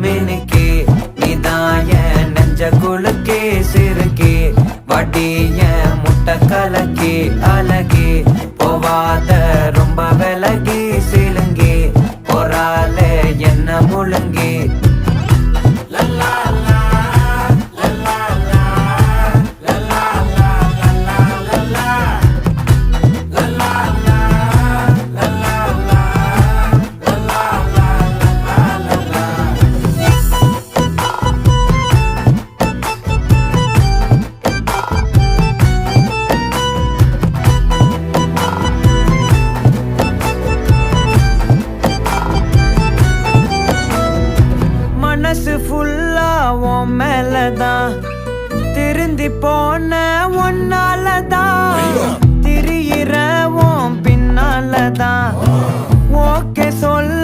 மினுக்கே நீதாய நெஞ்ச குலுக்கே சிறுக்கே வடிய முட்டை கலக்கே அழகே போவாத ரொம்ப விலகி சிலுங்கே பொறால என்ன முழுங்கே மனசு ஃபுல்லா உன் மேலதான் திருந்தி போன ஒன்னாலதான் திரியிற உன் பின்னாலதான் ஓகே சொல்ல